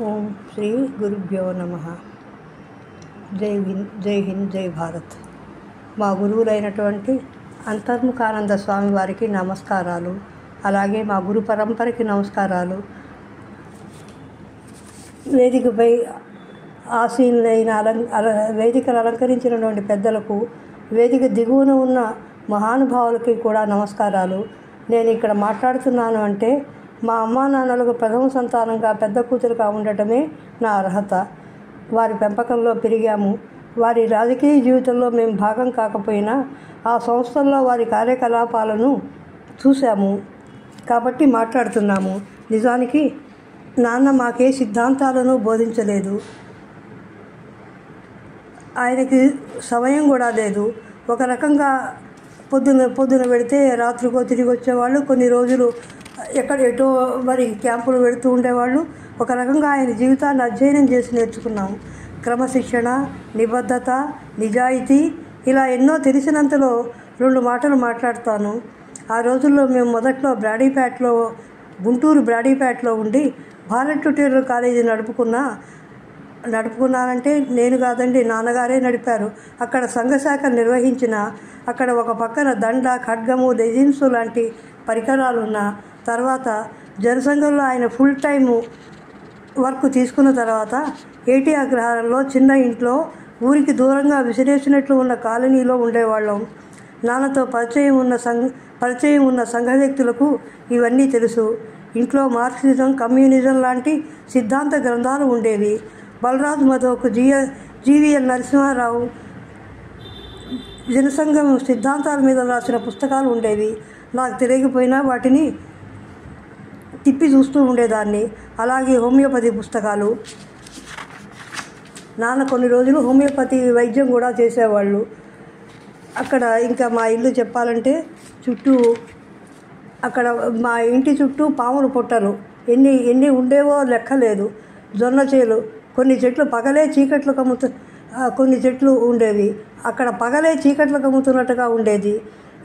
ఓం శ్రీ గురుభ్యో నమః. జై హింద్, జై భారత్. మా గురువులైనటువంటి అంతర్ముఖానంద స్వామి వారికి నమస్కారాలు. అలాగే మా గురు పరంపరకి నమస్కారాలు. వేదికపై ఆసీనులైన వేదికను అలంకరించినటువంటి పెద్దలకు, వేదిక దిగువన ఉన్న మహానుభావులకి కూడా నమస్కారాలు. నేను ఇక్కడ మాట్లాడుతున్నాను అంటే మా అమ్మా నాన్నలకు ప్రథమ సంతానంగా పెద్ద కూతురుగా ఉండటమే నా అర్హత. వారి పెంపకంలో పెరిగాము. వారి రాజకీయ జీవితంలో మేము భాగం కాకపోయినా ఆ సంస్థల్లో వారి కార్యకలాపాలను చూశాము కాబట్టి మాట్లాడుతున్నాము. నిజానికి నాన్న మాకే సిద్ధాంతాలను బోధించలేదు. ఆయనకి సమయం కూడా లేదు. ఒక రకంగా పొద్దున పెడితే రాత్రికో తిరిగి వచ్చేవాళ్ళు. కొన్ని రోజులు ఎటో మరి క్యాంపులు పెడుతూ ఉండేవాళ్ళు. ఒక రకంగా ఆయన జీవితాన్ని అధ్యయనం చేసి నేర్చుకున్నాము. క్రమశిక్షణ, నిబద్ధత, నిజాయితీ, ఇలా ఎన్నో తెలిసినంతలో 2 మాటలు మాట్లాడతాను. ఆ రోజుల్లో మేము మొదట్లో గుంటూరు బ్రాడీపేటలో ఉండి భారత్ ట్యూటోరియల్ కాలేజీ నడుపుకున్నానంటే నేను కాదండి, నాన్నగారే నడిపారు. అక్కడ సంఘశాఖ నిర్వహించిన, అక్కడ ఒక పక్కన దండ, ఖడ్గము, లెజిన్స్ లాంటి పరికరాలు ఉన్న తర్వాత జనసంఘంలో ఆయన ఫుల్ టైము వర్క్ తీసుకున్న తర్వాత ఏటీ అగ్రహారంలో చిన్న ఇంట్లో ఊరికి దూరంగా విసిరేసినట్లు ఉన్న కాలనీలో ఉండేవాళ్ళం. నాన్నతో పరిచయం ఉన్న సంఘ వ్యక్తులకు ఇవన్నీ తెలుసు. ఇంట్లో మార్క్సిజం, కమ్యూనిజం లాంటి సిద్ధాంత గ్రంథాలు ఉండేవి. బలరాజ్ మధోక్, జీవీఎల్ నరసింహారావు జనసంఘం సిద్ధాంతాల మీద రాసిన పుస్తకాలు ఉండేవి. నాకు తెలియకపోయినా వాటిని తిప్పి చూస్తూ ఉండేదాన్ని. అలాగే హోమియోపతి పుస్తకాలు. నాన్న కొన్ని రోజులు హోమియోపతి వైద్యం కూడా చేసేవాళ్ళు. అక్కడ ఇంకా మా ఇల్లు చెప్పాలంటే అక్కడ మా ఇంటి చుట్టూ పాముల పుట్టలు ఎన్ని ఉండేవో లెక్కలేదు. జొన్న చేలు, కొన్ని చెట్లు పగలే చీకట్లు కొన్ని చెట్లు ఉండేవి. అక్కడ పగలే చీకట్లు కమ్ముతున్నట్టుగా ఉండేది.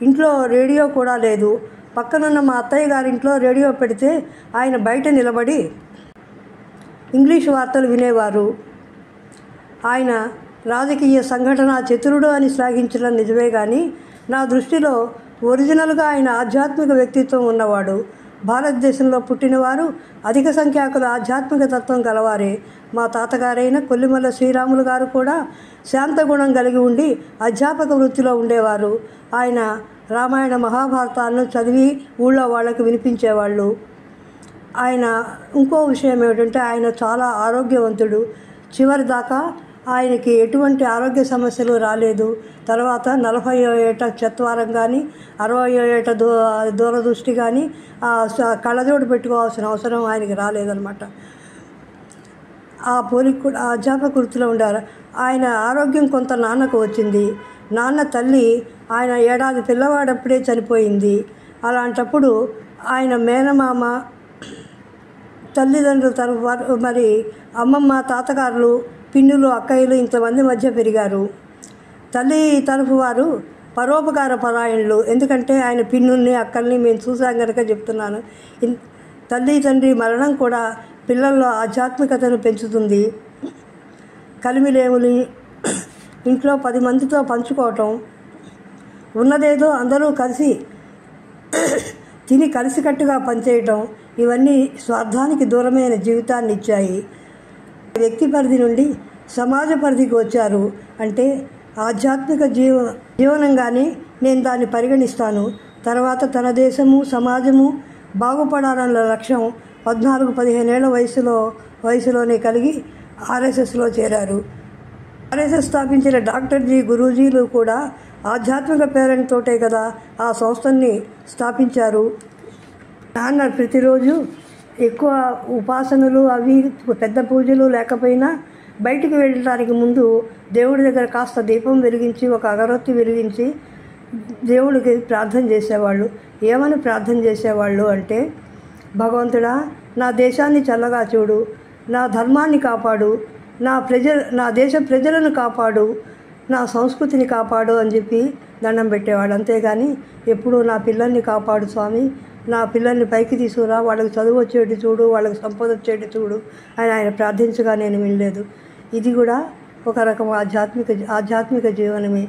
ఇంట్లో రేడియో కూడా లేదు. పక్కనున్న మా అత్తయ్య గారింట్లో రేడియో పెడితే ఆయన బయట నిలబడి ఇంగ్లీష్ వార్తలు వినేవారు. ఆయన రాజకీయ సంఘటన చతురుడు అని శ్లాఘించడం నిజమే కానీ నా దృష్టిలో ఒరిజినల్గా ఆయన ఆధ్యాత్మిక వ్యక్తిత్వం ఉన్నవాడు. భారతదేశంలో పుట్టినవారు అధిక సంఖ్యాకుల ఆధ్యాత్మిక తత్వం గలవారే. మా తాతగారైన కొల్లిమల్ల శ్రీరాములు గారు కూడా శాంతగుణం కలిగి ఉండి అధ్యాపక వృత్తిలో ఉండేవారు. ఆయన రామాయణ మహాభారతాలను చదివి ఊళ్ళో వాళ్ళకు వినిపించేవాళ్ళు. ఆయన ఇంకో విషయం ఏమిటంటే ఆయన చాలా ఆరోగ్యవంతుడు. చివరి దాకా ఆయనకి ఎటువంటి ఆరోగ్య సమస్యలు రాలేదు. తర్వాత 40వ ఏట చత్వారం కానీ 60వ ఏట దూరదృష్టి కానీ కళ్ళజోడు పెట్టుకోవాల్సిన అవసరం ఆయనకి రాలేదన్నమాట. ఆ పోలిక కూడా అధ్యాపక వృత్తిలో ఉండారు. ఆయన ఆరోగ్యం కొంత నాన్నకు వచ్చింది. నాన్న తల్లి ఆయన ఏడాది పిల్లవాడప్పుడే చనిపోయింది. అలాంటప్పుడు ఆయన మేనమామ, తల్లిదండ్రులు మరి అమ్మమ్మ, తాతగారులు, పిన్నులు, అక్కయ్యలు ఇంతమంది మధ్య పెరిగారు. తల్లి తరఫు వారు పరోపకార పరాయణులు. ఎందుకంటే ఆయన పిన్నుల్ని, అక్కల్ని మేము చూసాం కనుక చెప్తున్నాను. తల్లి తండ్రి మరణం కూడా పిల్లల్లో ఆధ్యాత్మికతను పెంచుతుంది. కలిమిలేములు ఇంట్లో 10 మందితో పంచుకోవటం, ఉన్నదేదో అందరూ కలిసి తిని కలిసికట్టుగా పనిచేయటం, ఇవన్నీ స్వార్థానికి దూరమైన జీవితాన్ని ఇచ్చాయి. వ్యక్తి పరిధి నుండి సమాజ పరిధికి వచ్చారు అంటే ఆధ్యాత్మిక జీవనంగానే నేను దాన్ని పరిగణిస్తాను. తర్వాత తన దేశము, సమాజము బాగుపడాలన్న లక్ష్యం 14-15 ఏళ్ల వయసులోనే కలిగి ఆర్ఎస్ఎస్లో చేరారు. ఆర్ఎస్ఎస్ స్థాపించిన డాక్టర్ గురూజీలు కూడా ఆధ్యాత్మిక ప్రేరణతోటే కదా ఆ సంస్థని స్థాపించారు. నాన్న ప్రతిరోజు ఎక్కువ ఉపాసనలు అవి పెద్ద పూజలు లేకపోయినా బయటికి వెళ్ళడానికి ముందు దేవుడి దగ్గర కాస్త దీపం వెలిగించి, ఒక అగరొత్తి వెలిగించి దేవుడికి ప్రార్థన చేసేవాళ్ళు. ఏమని ప్రార్థన చేసేవాళ్ళు అంటే, భగవంతుడా, నా దేశాన్ని చల్లగా చూడు, నా ధర్మాన్ని కాపాడు, నా దేశ ప్రజలను కాపాడు, నా సంస్కృతిని కాపాడు అని చెప్పి దండం పెట్టేవాడు. అంతేగాని ఎప్పుడూ నా పిల్లల్ని కాపాడు స్వామి, నా పిల్లల్ని పైకి తీసుకురా, వాళ్ళకి చదువు వచ్చేటి చూడు, వాళ్ళకి సంపద వచ్చేటి చూడు అని ఆయన ప్రార్థించగా నేను వినలేదు. ఇది కూడా ఒక రకం ఆధ్యాత్మిక జీవనమే.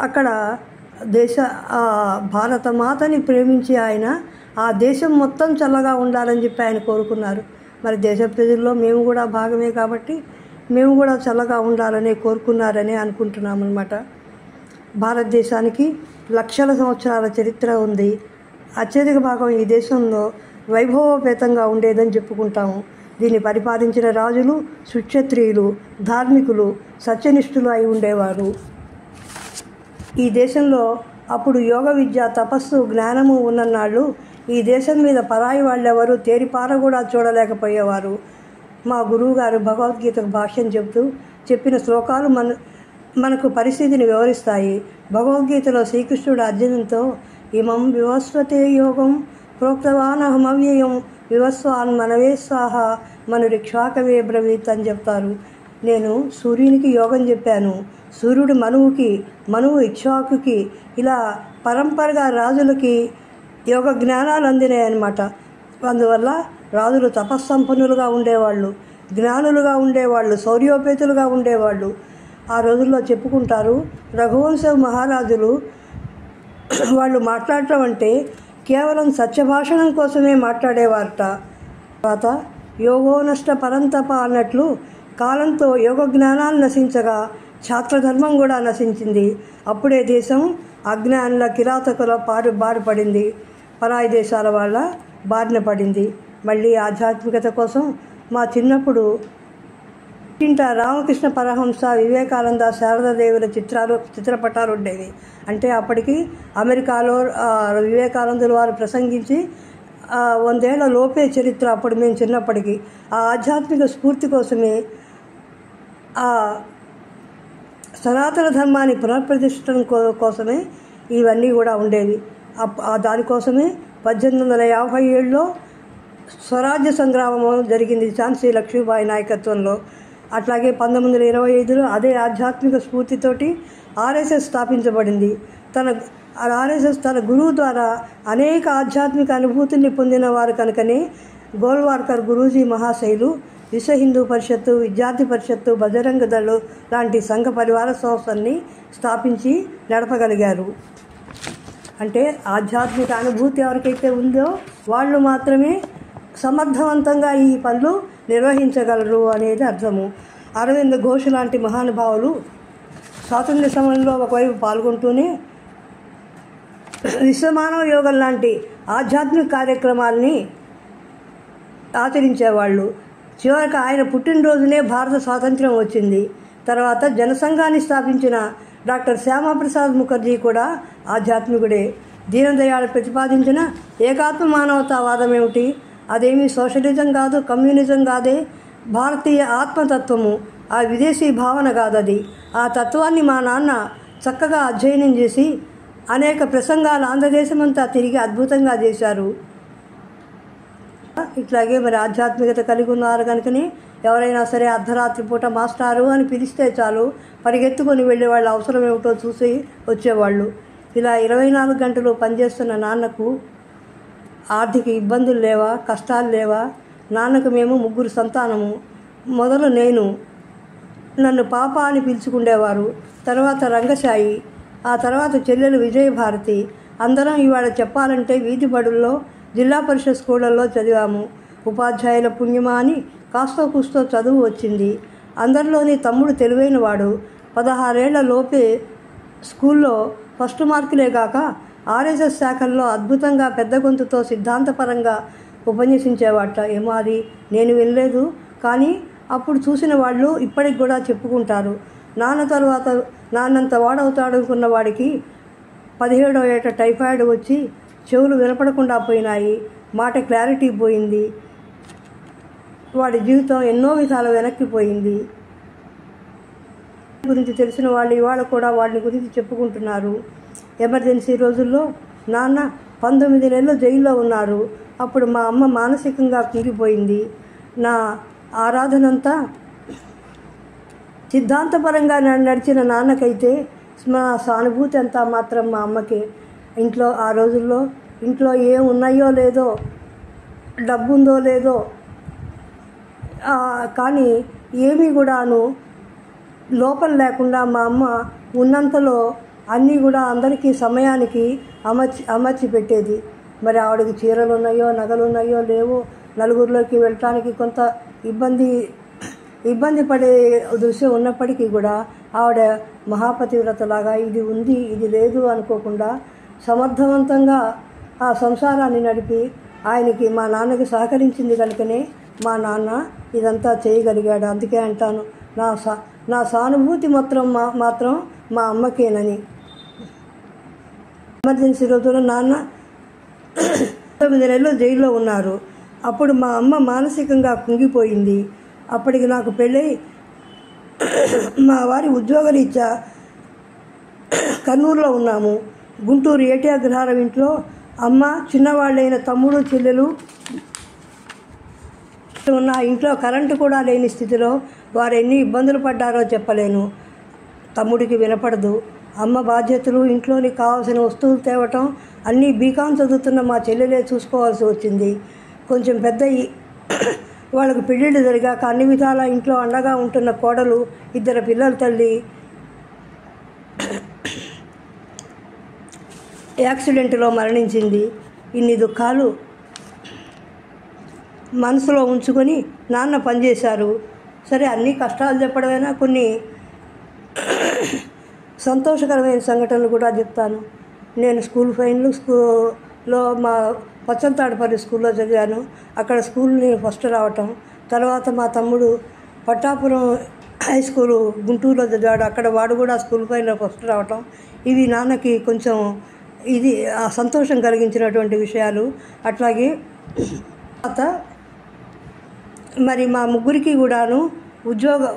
అక్కడ భారత మాతని ప్రేమించి ఆయన ఆ దేశం మొత్తం చల్లగా ఉండాలని చెప్పి ఆయన కోరుకున్నారు. మరి దేశ ప్రజల్లో మేము కూడా భాగమే కాబట్టి మేము కూడా చల్లగా ఉండాలని కోరుకున్నారని అనుకుంటున్నామన్నమాట. భారతదేశానికి లక్షల సంవత్సరాల చరిత్ర ఉంది. అత్యధిక భాగం ఈ దేశంలో వైభవోపేతంగా ఉండేదని చెప్పుకుంటాము. దీన్ని పరిపాలించిన రాజులు సుక్షత్రియులు, ధార్మికులు, సత్యనిష్ఠులు అయి ఉండేవారు. ఈ దేశంలో అప్పుడు యోగ విద్య, తపస్సు, జ్ఞానము ఉన్ననాళ్ళు ఈ దేశం మీద పరాయి వాళ్ళెవరూ తేరిపార కూడా చూడలేకపోయేవారు. మా గురువుగారు భగవద్గీతకు భాష్యం చెప్పిన శ్లోకాలు మనకు పరిస్థితిని వివరిస్తాయి. భగవద్గీతలో శ్రీకృష్ణుడు అర్జునునితో ఇమం వివస్వతే యోగం ప్రోక్తవానహమవ్యయం వివస్వాన్ మనవే స్వాహ మనురిక్షాకవే బ్రవీత్ అని చెప్తారు. నేను సూర్యునికి యోగం చెప్పాను, సూర్యుడు మనువు ఇక్ష్వాకుకి, ఇలా పరంపరగా రాజులకి యోగ జ్ఞానాలు అందినాయన్నమాట. అందువల్ల రాజులు తపస్సంపన్నులుగా ఉండేవాళ్ళు, జ్ఞానులుగా ఉండేవాళ్ళు, శౌర్యోపేతులుగా ఉండేవాళ్ళు. ఆ రోజుల్లో చెప్పుకుంటారు, రఘువంశ మహారాజులు వాళ్ళు మాట్లాడటం అంటే కేవలం సత్యభాషణం కోసమే మాట్లాడేవారట. తర్వాత యోగో నష్ట పరంతప అన్నట్లు కాలంతో యోగ జ్ఞానాలు నశించగా ఛాత్రధర్మం కూడా నశించింది. అప్పుడే దేశం అజ్ఞానుల, కిరాతకుల బారిపడింది, పరాయి దేశాల వాళ్ళ బారిన పడింది. మళ్ళీ ఆధ్యాత్మికత కోసం మా చిన్నప్పుడు రామకృష్ణ పరహంస, వివేకానంద, శారదాదేవుల చిత్రపటాలు ఉండేవి. అంటే అప్పటికి అమెరికాలో వివేకానందుల వారు ప్రసంగించి 100 ఏళ్ల లోపే చరిత్ర. అప్పుడు మేము చిన్నప్పటికీ ఆ ఆధ్యాత్మిక స్ఫూర్తి కోసమే, ఆ సనాతన ధర్మాన్ని పునఃప్రతిష్టం కోసమే ఇవన్నీ కూడా ఉండేవి. దానికోసమే 1857లో స్వరాజ్య సంగ్రామం జరిగింది ఝాన్సీ లక్ష్మీబాయి నాయకత్వంలో. అట్లాగే 1925లో అదే ఆధ్యాత్మిక స్ఫూర్తితోటి ఆర్ఎస్ఎస్ స్థాపించబడింది. ఆర్ఎస్ఎస్ తన గురువు ద్వారా అనేక ఆధ్యాత్మిక అనుభూతుల్ని పొందిన వారు కనుకనే గోల్వార్కర్ గురూజీ మహాశైలు విశ్వ హిందూ పరిషత్తు, విద్యార్థి పరిషత్తు, బజరంగ దళ్ లాంటి సంఘ పరివార సంస్థల్ని స్థాపించి నడపగలిగారు. అంటే ఆధ్యాత్మిక అనుభూతి ఎవరికైతే ఉందో వాళ్ళు మాత్రమే సమర్థవంతంగా ఈ పనులు నిర్వహించగలరు అనేది అర్థము. అరవింద్ ఘోష్ లాంటి మహానుభావులు స్వాతంత్ర్య సమయంలో ఒకవైపు పాల్గొంటూనే విశ్వమానవ యోగం లాంటి ఆధ్యాత్మిక కార్యక్రమాలని ఆచరించేవాళ్ళు. చివరికి ఆయన పుట్టినరోజునే భారత స్వాతంత్ర్యం వచ్చింది. తర్వాత జనసంఘాన్ని స్థాపించిన డాక్టర్ శ్యామాప్రసాద్ ముఖర్జీ కూడా ఆధ్యాత్మికుడే. దీనదయాళ్ ప్రతిపాదించిన ఏకాత్మ మానవతావాదం ఏమిటి? అదేమీ సోషలిజం కాదు, కమ్యూనిజం కాదే, భారతీయ ఆత్మతత్వము, ఆ విదేశీ భావన కాదది. ఆ తత్వాన్ని మా నాన్న చక్కగా అధ్యయనం చేసి అనేక ప్రసంగాలు ఆంధ్రదేశమంతా తిరిగి అద్భుతంగా చేశారు. ఇట్లాగే మరి ఆధ్యాత్మికత కలిగి ఉన్నారు కనుకనే ఎవరైనా సరే అర్ధరాత్రి పూట మాస్టారు అని పిలిస్తే చాలు పరిగెత్తుకొని వెళ్ళే వాళ్ళ అవసరం ఏమిటో చూసి వచ్చేవాళ్ళు. ఇలా 24 గంటలు పనిచేస్తున్న నాన్నకు ఆర్థిక ఇబ్బందులు లేవా, కష్టాలు లేవా? నాన్నకు మేము 3 సంతానము. మొదలు నన్ను పాప అని పిలుచుకుండేవారు. తర్వాత రంగశాయి, ఆ తర్వాత చెల్లెలు విజయభారతి. అందరం ఇవాళ చెప్పాలంటే వీధి బడుల్లో, జిల్లా పరిషత్ స్కూళ్ళల్లో చదివాము. ఉపాధ్యాయుల పుణ్యమా అని కాస్తో కూస్తో చదువు వచ్చింది. అందరిలోని తమ్ముడు తెలివైనవాడు. 16 ఏళ్ల లోపే స్కూల్లో ఫస్ట్ మార్కులే కాక ఆర్ఎస్ఎస్ శాఖల్లో అద్భుతంగా పెద్ద గొంతుతో సిద్ధాంతపరంగా ఉపన్యసించేవాట. ఏమో అది నేను వినలేదు, కానీ అప్పుడు చూసిన వాళ్ళు ఇప్పటికి కూడా చెప్పుకుంటారు. నాన్న తర్వాత నాన్నంత వాడవుతాడనుకున్న వాడికి 17వ ఏట టైఫాయిడ్ వచ్చి చెవులు వినపడకుండా పోయినాయి, మాట క్లారిటీ పోయింది, వాడి జీవితం ఎన్నో విధాలు వెనక్కిపోయింది. గురించి తెలిసిన వాళ్ళు ఇవాళ కూడా వాడిని గురించి చెప్పుకుంటున్నారు. ఎమర్జెన్సీ రోజుల్లో నాన్న 19 నెలలు జైల్లో ఉన్నారు. అప్పుడు మా అమ్మ మానసికంగా కుంగిపోయింది. నా ఆరాధనంతా సిద్ధాంతపరంగా నడిచిన నాన్నకైతే మా సానుభూతి అంతా మాత్రం మా అమ్మకి. ఇంట్లో ఆ రోజుల్లో ఇంట్లో ఏం ఉన్నాయో లేదో, డబ్బు ఉందో లేదో, కానీ ఏమీ కూడాను లోపం లేకుండా మా అమ్మ ఉన్నంతలో అన్నీ కూడా అందరికీ సమయానికి అమర్చి పెట్టేది. మరి ఆవిడకి చీరలు ఉన్నాయో, నగలు ఉన్నాయో లేవో, నలుగురిలోకి వెళ్ళటానికి కొంత ఇబ్బంది పడే దృశ్యం ఉన్నప్పటికీ కూడా ఆవిడ మహాపతివ్రతలాగా ఇది ఉంది ఇది లేదు అనుకోకుండా సమర్థవంతంగా ఆ సంసారాన్ని నడిపి ఆయనకి, మా నాన్నకి సహకరించింది కనుకనే మా నాన్న ఇదంతా చేయగలిగాడు. అందుకే అంటాను, నా సానుభూతి మాత్రం మా అమ్మకేనని. ఎమర్జెన్సీ రోజుల్లో నాన్న 9 నెలలు జైల్లో ఉన్నారు. అప్పుడు మా అమ్మ మానసికంగా కుంగిపోయింది. అప్పటికి నాకు పెళ్ళై మా వారి ఉద్యోగరీత్యా కర్నూలులో ఉన్నాము. గుంటూరు ఏటి అగ్రహారం ఇంట్లో అమ్మ, చిన్నవాళ్ళైన తమ్ముడు చెల్లెలు ఉన్న ఇంట్లో కరెంటు కూడా లేని స్థితిలో వారు ఎన్ని ఇబ్బందులు పడ్డారో చెప్పలేను. తమ్ముడికి వినపడదు. అమ్మ బాధ్యతలు, ఇంట్లోని కావాల్సిన వస్తువులు తేవటం అన్నీ బీకాం చదువుతున్న మా చెల్లెలే చూసుకోవాల్సి వచ్చింది. కొంచెం పెద్ద వాళ్ళకు పెళ్ళిళ్ళు జరిగాక అన్ని విధాలా ఇంట్లో అండగా ఉంటున్న కోడలు 2 పిల్లల తల్లి యాక్సిడెంట్లో మరణించింది. ఇన్ని దుఃఖాలు మనసులో ఉంచుకొని నాన్న పనిచేశారు. సరే, అన్ని కష్టాలు చెప్పడమైనా కొన్ని సంతోషకరమైన సంఘటనలు కూడా చెప్తాను. నేను స్కూల్లో మా పచ్చంతాడపల్లి స్కూల్లో చదివాను. అక్కడ స్కూల్ని ఫస్ట్ రావటం. తర్వాత మా తమ్ముడు పట్టాపురం హై స్కూలు గుంటూరులో చదివాడు. అక్కడ వాడు కూడా స్కూల్ ఫైనల్లో ఫస్ట్ రావటం. ఇవి నాన్నకి కొంచెం సంతోషం కలిగించినటువంటి విషయాలు. అట్లాగే తర్వాత మరి మా ముగ్గురికి కూడాను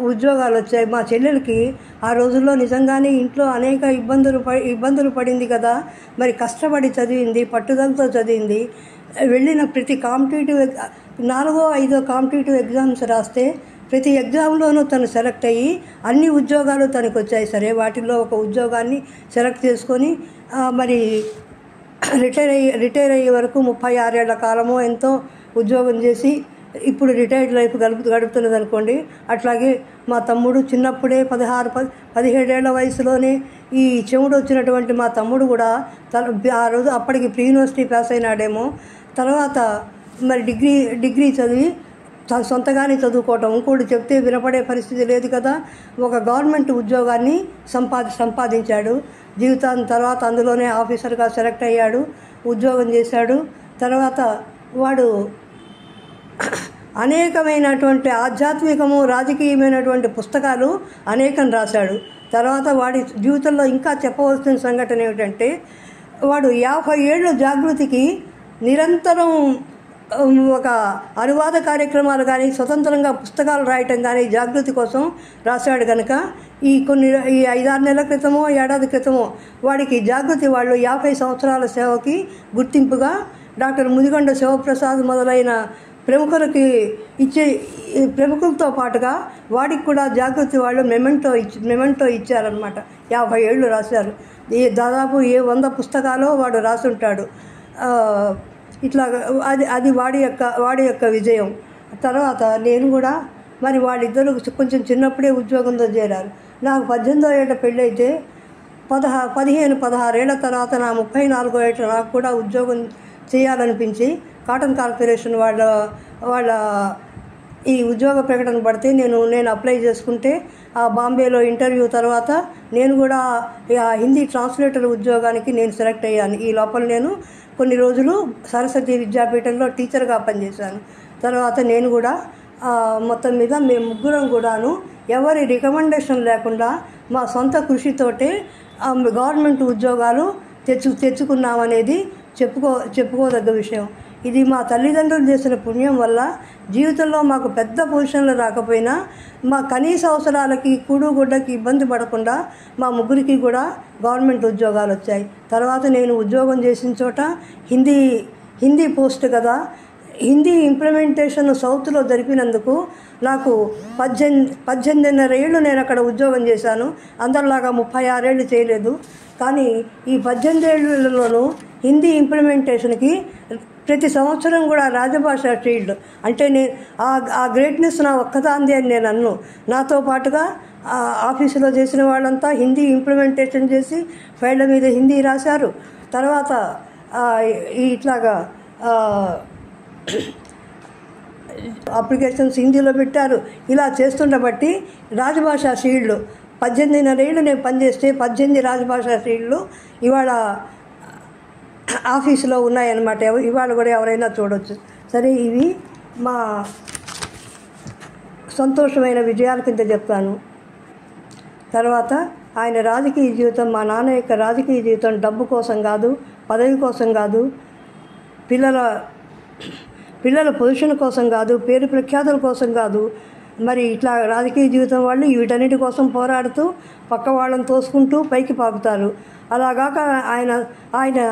ఉద్యోగాలు వచ్చాయి. మా చెల్లెలకి ఆ రోజుల్లో నిజంగానే ఇంట్లో అనేక ఇబ్బందులు పడింది కదా. మరి కష్టపడి చదివింది, పట్టుదలతో చదివింది. వెళ్ళిన ప్రతి 4వ 5వ కాంపిటేటివ్ ఎగ్జామ్స్ రాస్తే ప్రతి ఎగ్జామ్లోనూ తను సెలెక్ట్ అయ్యి అన్ని ఉద్యోగాలు తనకు వచ్చాయి. సరే, వాటిల్లో ఒక ఉద్యోగాన్ని సెలెక్ట్ చేసుకొని మరి రిటైర్ అయ్యే వరకు 36 ఏళ్ల కాలమో ఎంతో ఉద్యోగం చేసి ఇప్పుడు రిటైర్డ్ లైఫ్ గడుపుతున్నది అనుకోండి. అట్లాగే మా తమ్ముడు చిన్నప్పుడే 17 ఏళ్ల వయసులోనే ఈ చెవుడు వచ్చినటువంటి మా తమ్ముడు కూడా ఆ రోజు అప్పటికి ప్రీ యూనివర్సిటీ పాస్ అయినాడేమో. తర్వాత మరి డిగ్రీ చదివి సొంతగానే చదువుకోవటం, ఇంకోటి చెప్తే వినపడే పరిస్థితి లేదు కదా. ఒక గవర్నమెంట్ ఉద్యోగాన్ని సంపాదించాడు. జీవితాన్ని తర్వాత అందులోనే ఆఫీసర్గా సెలెక్ట్ అయ్యాడు, ఉద్యోగం చేశాడు. తర్వాత వాడు అనేకమైనటువంటి ఆధ్యాత్మికము, రాజకీయమైనటువంటి పుస్తకాలు అనేకం రాశాడు. తర్వాత వాడి జీవితంలో ఇంకా చెప్పవలసిన సంఘటన ఏమిటంటే, వాడు 50 ఏళ్ళ జాగృతికి నిరంతరం ఒక అనువాద కార్యక్రమాలు కానీ, స్వతంత్రంగా పుస్తకాలు రాయటం కానీ జాగృతి కోసం రాశాడు కనుక ఈ 5-6 నెలల క్రితమో ఏడాది క్రితమో వాడికి జాగృతి వాళ్ళు 50 సంవత్సరాల సేవకి గుర్తింపుగా డాక్టర్ ముదిగొండ శివప్రసాద్ మొదలైన ప్రముఖులతో పాటుగా వాడికి కూడా జాగృతి వాళ్ళు మెమెంటో ఇచ్చారనమాట. 50 ఏళ్ళు రాశారు. దాదాపు 100 పుస్తకాలు వాడు రాసుంటాడు. ఇట్లా అది వాడి యొక్క విజయం. తర్వాత నేను కూడా మరి వాళ్ళిద్దరూ కొంచెం చిన్నప్పుడే ఉద్యోగంలో చేరారు. నాకు 18వ ఏట పెళ్ళైతే 15-16 ఏళ్ల తర్వాత నా 34వ ఏట నాకు కూడా ఉద్యోగం చేయాలనిపించి కాటన్ కార్పొరేషన్ వాళ్ళ ఈ ఉద్యోగ ప్రకటన పడితే నేను అప్లై చేసుకుంటే ఆ బాంబేలో ఇంటర్వ్యూ తర్వాత నేను కూడా హిందీ ట్రాన్స్లేటర్ ఉద్యోగానికి నేను సెలెక్ట్ అయ్యాను. ఈ లోపల నేను కొన్ని రోజులు సరస్వతి విద్యాపీఠంలో టీచర్గా పనిచేశాను. తర్వాత నేను కూడా మొత్తం మీద మేము ముగ్గురం కూడాను ఎవరి రికమెండేషన్ లేకుండా మా సొంత కృషితోటే గవర్నమెంట్ ఉద్యోగాలు తెచ్చుకున్నామనేది చెప్పుకోదగ్గ విషయం. ఇది మా తల్లిదండ్రులు చేసిన పుణ్యం వల్ల జీవితంలో మాకు పెద్ద పొజిషన్లు రాకపోయినా మా కనీస అవసరాలకి కూడుగుడ్డకి ఇబ్బంది పడకుండా మా ముగ్గురికి కూడా గవర్నమెంట్ ఉద్యోగాలు వచ్చాయి. తర్వాత నేను ఉద్యోగం చేసిన చోట హిందీ పోస్ట్ కదా, హిందీ ఇంప్లిమెంటేషన్ సౌత్లో జరిపినందుకు నాకు 18.5 ఏళ్ళు నేను అక్కడ ఉద్యోగం చేశాను. అందరిలాగా 36 ఏళ్ళు చేయలేదు. కానీ ఈ 18 ఏళ్ళలోనూ హిందీ ఇంప్లిమెంటేషన్కి ప్రతి సంవత్సరం కూడా రాజభాష షీల్డ్ అంటే నేను ఆ గ్రేట్నెస్ నా ఒక్కదాంది అని నేను అన్ను. నాతో పాటుగా ఆఫీసులో చేసిన వాళ్ళంతా హిందీ ఇంప్లిమెంటేషన్ చేసి ఫైళ్ళ మీద హిందీ రాశారు. తర్వాత ఇట్లాగా అప్లికేషన్స్ హిందీలో పెట్టారు. ఇలా చేస్తుండబట్టి రాజభాషా షీల్డ్లు 18.5 ఏళ్ళు నేను పనిచేస్తే 18 రాజభాషా షీల్డ్లు ఇవాళ ఆఫీసులో ఉన్నాయన్నమాట. ఇవాళ కూడా ఎవరైనా చూడవచ్చు. సరే, ఇవి మా సంతోషమైన విజయాల కింద చెప్తాను. తర్వాత ఆయన రాజకీయ జీవితం, మా నాన్న యొక్క రాజకీయ జీవితం డబ్బు కోసం కాదు, పదవి కోసం కాదు, పిల్లల పొజిషన్ కోసం కాదు, పేరు ప్రఖ్యాతుల కోసం కాదు. మరి ఇట్లా రాజకీయ జీవితం వాళ్ళు వీటన్నిటి కోసం పోరాడుతూ పక్క వాళ్ళని తోసుకుంటూ పైకి పాకుతారు. అలాగాక ఆయన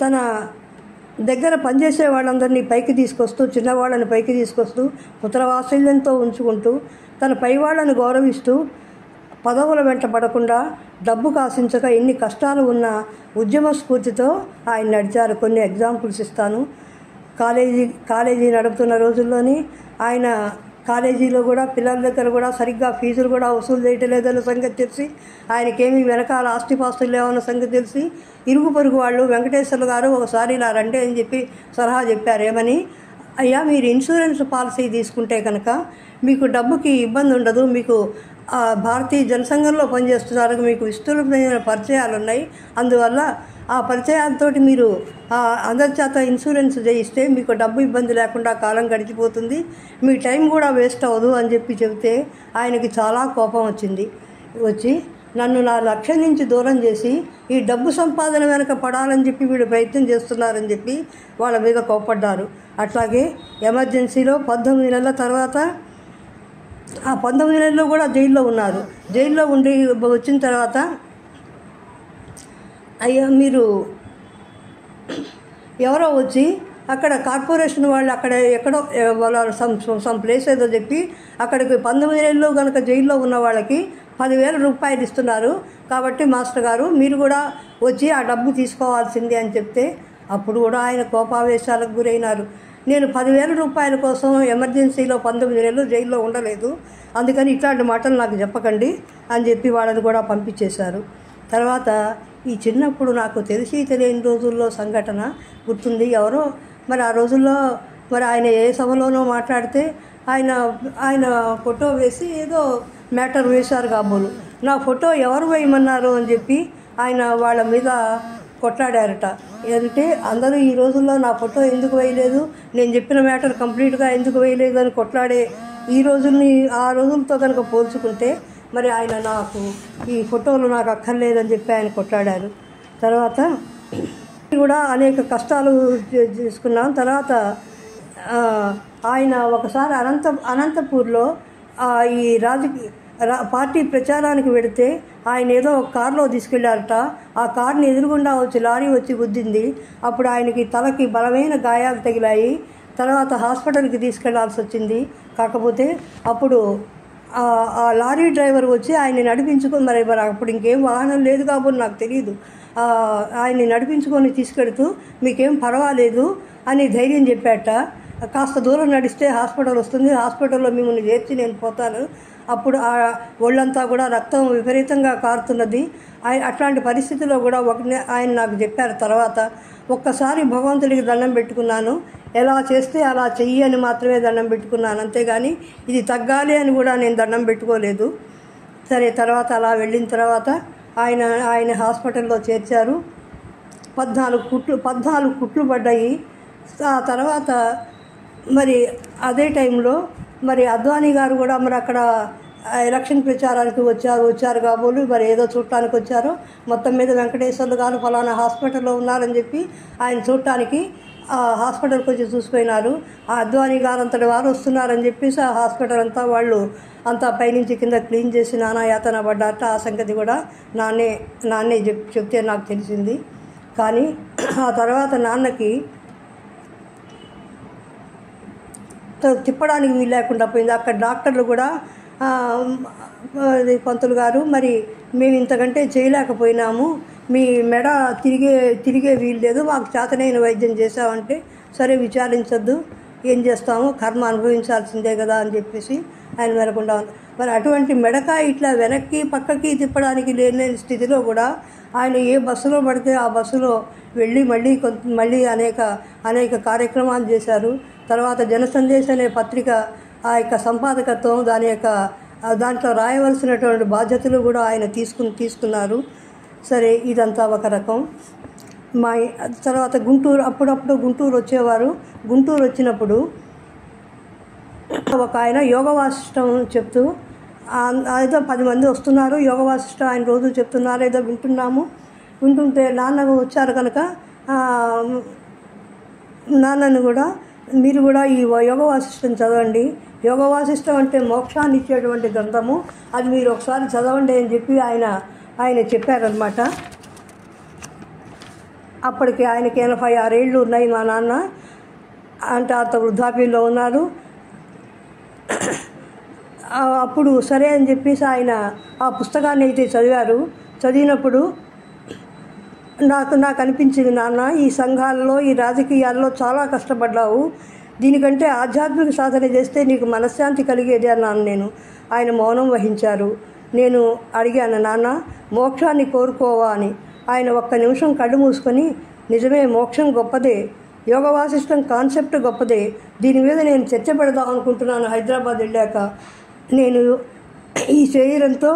తన దగ్గర పనిచేసే వాళ్ళందరినీ పైకి తీసుకొస్తూ, చిన్నవాళ్ళని పైకి తీసుకొస్తూ, పుత్రవాత్సల్యంతో ఉంచుకుంటూ, తన పై వాళ్ళని గౌరవిస్తూ, పదవుల వెంట పడకుండా, డబ్బుకు ఆశించక ఎన్ని కష్టాలు ఉన్న ఉద్యమ స్ఫూర్తితో ఆయన నడిచారు. కొన్ని ఎగ్జాంపుల్స్ ఇస్తాను. కాలేజీ నడుపుతున్న రోజుల్లోని ఆయన కాలేజీలో కూడా పిల్లల దగ్గర కూడా సరిగ్గా ఫీజులు కూడా వసూలు చేయటం లేదన్న సంగతి తెలిసి, ఆయనకేమీ వెనకాల ఆస్తిపాస్తులు లేవన్న సంగతి తెలిసి, ఇరుగు పొరుగు వాళ్ళు వెంకటేశ్వర్లు గారు ఒకసారి ఇలా రండి అని చెప్పి సలహా చెప్పారు. ఏమని, అయ్యా మీరు ఇన్సూరెన్స్ పాలసీ తీసుకుంటే కనుక మీకు డబ్బుకి ఇబ్బంది ఉండదు, మీకు భారతీయ జనసంఘంలో పనిచేస్తున్నారు, మీకు విస్తృతమైన పరిచయాలు ఉన్నాయి, అందువల్ల ఆ పరిచయాలతో మీరు అందరి చేత ఇన్సూరెన్స్ చేయిస్తే మీకు డబ్బు ఇబ్బంది లేకుండా కాలం గడిచిపోతుంది, మీ టైం కూడా వేస్ట్ అవ్వదు అని చెబితే ఆయనకి చాలా కోపం వచ్చి నన్ను నా లక్ష్యం నుంచి దూరం చేసి ఈ డబ్బు సంపాదన వెనక పడాలని చెప్పి వీళ్ళు ప్రయత్నం చేస్తున్నారని చెప్పి వాళ్ళ మీద కోపడ్డారు. అట్లాగే ఎమర్జెన్సీలో 19 నెలల తర్వాత ఆ 19 నెలల్లో కూడా జైల్లో ఉన్నారు. జైల్లో ఉండి వచ్చిన తర్వాత, అయ్యా మీరు ఎవరో వచ్చి అక్కడ కార్పొరేషన్ వాళ్ళు అక్కడ ఎక్కడో వాళ్ళ సమ్ ప్లేస్ ఏదో చెప్పి అక్కడికి 19 నెలలు కనుక జైల్లో ఉన్న వాళ్ళకి 10,000 రూపాయలు ఇస్తున్నారు, కాబట్టి మాస్టర్ గారు మీరు కూడా వచ్చి ఆ డబ్బు తీసుకోవాల్సిందే అని చెప్తే అప్పుడు కూడా ఆయన కోపావేశాలకు గురైనారు. నేను 10,000 రూపాయల కోసం ఎమర్జెన్సీలో 19 నెలలు జైల్లో ఉండలేదు, అందుకని ఇట్లాంటి మాటలు నాకు చెప్పకండి అని చెప్పి వాళ్ళని కూడా పంపించేశారు. తర్వాత ఈ చిన్నప్పుడు నాకు తెలియని రోజుల్లో సంఘటన గుర్తుంది. ఎవరో మరి ఆ రోజుల్లో మరి ఆయన ఏ సభలోనో మాట్లాడితే ఆయన ఫోటో వేసి ఏదో మ్యాటర్ వేశారు కాబోలు. నా ఫోటో ఎవరు వేయమన్నారు అని చెప్పి ఆయన వాళ్ళ మీద కొట్లాడారట. అంటే అందరూ ఈ రోజుల్లో నా ఫోటో ఎందుకు వేయలేదు, నేను చెప్పిన మ్యాటర్ కంప్లీట్గా ఎందుకు వేయలేదు అని కొట్లాడే ఈ రోజుల్ని ఆ రోజులతో కనుక పోల్చుకుంటే మరి ఆయన నాకు ఈ ఫోటోలు నాకు అక్కర్లేదని చెప్పి ఆయన కొట్లాడారు. తర్వాత కూడా అనేక కష్టాలు తీసుకున్నాం. తర్వాత ఆయన ఒకసారి అనంతపూర్లో ఈ పార్టీ ప్రచారానికి వెడితే ఆయన ఏదో ఒక కారులో తీసుకెళ్లారట. ఆ కారుని ఎదురుగుండా లారీ వచ్చి గుద్దింది. అప్పుడు ఆయనకి తలకి బలమైన గాయాలు తగిలాయి. తర్వాత హాస్పిటల్కి తీసుకెళ్లాల్సి వచ్చింది. కాకపోతే అప్పుడు ఆ లారీ డ్రైవర్ వచ్చి ఆయన్ని నడిపించుకొని మరి అప్పుడు ఇంకేం వాహనం లేదు కాబట్టి నాకు తెలియదు, ఆయన్ని నడిపించుకొని తీసుకెడుతూ మీకేం పర్వాలేదు అని ధైర్యం చెప్పాట. కాస్త దూరం నడిస్తే హాస్పిటల్ వస్తుంది, హాస్పిటల్లో మిమ్మల్ని చేర్చి నేను పోతాను. అప్పుడు ఆ ఒళ్ళంతా కూడా రక్తం విపరీతంగా కారుతున్నది. అట్లాంటి పరిస్థితిలో కూడా ఆయన నాకు చెప్పారు. తర్వాత ఒక్కసారి భగవంతుడికి దండం పెట్టుకున్నాను, ఎలా చేస్తే అలా చెయ్యి అని మాత్రమే దండం పెట్టుకున్నాను, అంతేగాని ఇది తగ్గాలి అని కూడా నేను దండం పెట్టుకోలేదు. సరే, తర్వాత అలా వెళ్ళిన తర్వాత ఆయన హాస్పిటల్లో చేర్చారు. 14 కుట్లు పడ్డాయి. ఆ తర్వాత మరి అదే టైంలో మరి అద్వానీ గారు కూడా మరి అక్కడ ఎలక్షన్ ప్రచారానికి వచ్చారు కాబోలు మరి ఏదో చూడటానికి వచ్చారు. మొత్తం మీద వెంకటేశ్వర్లు గారు ఫలానా హాస్పిటల్లో ఉన్నారని చెప్పి ఆయన చూడటానికి ఆ హాస్పిటల్కి వచ్చి చూసిపోయినారు. ఆ అద్వానీ గారు అంతటి వారు వస్తున్నారని చెప్పేసి ఆ హాస్పిటల్ అంతా వాళ్ళు అంతా పైనుంచి కింద క్లీన్ చేసి నానా యాతన పడ్డారట. ఆ సంగతి కూడా నాన్నే చెప్తే నాకు తెలిసింది. కానీ ఆ తర్వాత నాన్నకి తిప్పడానికి వీలు లేకుండా పోయింది. అక్కడ డాక్టర్లు కూడా పంతులు గారు మరి మేము ఇంతకంటే చేయలేకపోయినాము, మీ మెడ తిరిగే వీలు లేదు, మాకు చేతనైన వైద్యం చేసామంటే సరే విచారించొద్దు, ఏం చేస్తాము, కర్మ అనుభవించాల్సిందే కదా అని చెప్పేసి ఆయన వెనకుండా మరి అటువంటి మెడక ఇట్లా వెనక్కి పక్కకి తిప్పడానికి లేని స్థితిలో కూడా ఆయన ఏ బస్సులో పడితే ఆ బస్సులో వెళ్ళి మళ్ళీ అనేక కార్యక్రమాలు చేశారు. తర్వాత జనసందేశ్ అనే పత్రిక ఆ యొక్క సంపాదకత్వం దాంట్లో రాయవలసినటువంటి బాధ్యతలు కూడా ఆయన తీసుకున్నారు. సరే, ఇదంతా ఒక రకం. తర్వాత అప్పుడప్పుడు గుంటూరు వచ్చేవారు. గుంటూరు వచ్చినప్పుడు ఒక ఆయన యోగ వాసిష్టం చెప్తూ ఏదో 10 మంది వస్తున్నారు, యోగ వాసిష్టం ఆయన రోజు చెప్తున్నారు, ఏదో వింటుంటే నాన్న వచ్చారు కనుక నాన్నను కూడా మీరు కూడా ఈ యోగ వాసిష్టం చదవండి, యోగ వాసిష్టం అంటే మోక్షాన్ని ఇచ్చేటువంటి గ్రంథము, అది మీరు ఒకసారి చదవండి అని చెప్పి ఆయన చెప్పారనమాట. అప్పటికి ఆయనకి 86 ఏళ్ళు ఉన్నాయి. మా నాన్న అంటే అంత వృద్ధాప్యంలో ఉన్నారు. అప్పుడు సరే అని చెప్పేసి ఆయన ఆ పుస్తకాన్ని అయితే చదివారు. చదివినప్పుడు నాకు అనిపించింది, నాన్న ఈ సంఘాలలో ఈ రాజకీయాల్లో చాలా కష్టపడ్డావు, దీనికంటే ఆధ్యాత్మిక సాధన చేస్తే నీకు మనశ్శాంతి కలిగేది అన్నాను. ఆయన మౌనం వహించారు. నేను అడిగాను, నాన్న మోక్షాన్ని కోరుకోవా అని. ఆయన ఒక్క నిమిషం కళ్ళు మూసుకొని, నిజమే మోక్షం గొప్పదే, యోగ వాసిష్టం కాన్సెప్ట్ గొప్పదే, దీని మీద నేను చర్చ పెడదాం అనుకుంటున్నాను. హైదరాబాద్ వెళ్ళాక నేను ఈ శరీరంతో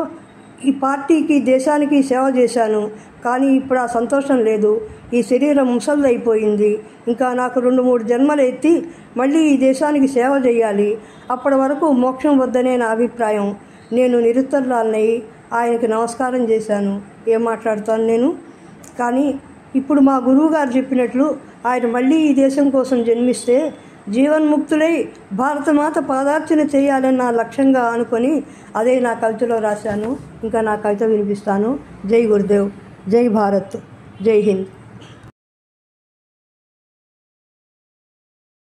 ఈ పార్టీకి దేశానికి సేవ చేశాను, కానీ ఇప్పుడు ఆ సంతోషం లేదు. ఈ శరీరం ముసలిదైపోయింది, ఇంకా నాకు 2-3 జన్మలు ఎత్తి మళ్ళీ ఈ దేశానికి సేవ చేయాలి, అప్పటి వరకు మోక్షం వద్దనే నా అభిప్రాయం. నేను నిరుత్తరురాలినై ఆయనకి నమస్కారం చేశాను. ఏం మాట్లాడుతాను నేను? కానీ ఇప్పుడు మా గురువుగారు చెప్పినట్లు ఆయన మళ్ళీ ఈ దేశం కోసం జన్మిస్తే జీవన్ముక్తులై భారతమాత పాదార్చన చేయాలని నా లక్ష్యంగా అనుకొని అదే నా కవితలో రాశాను. ఇంకా నా కవిత వినిపిస్తాను. జై గురుదేవ్, జై భారత్, జై హింద్.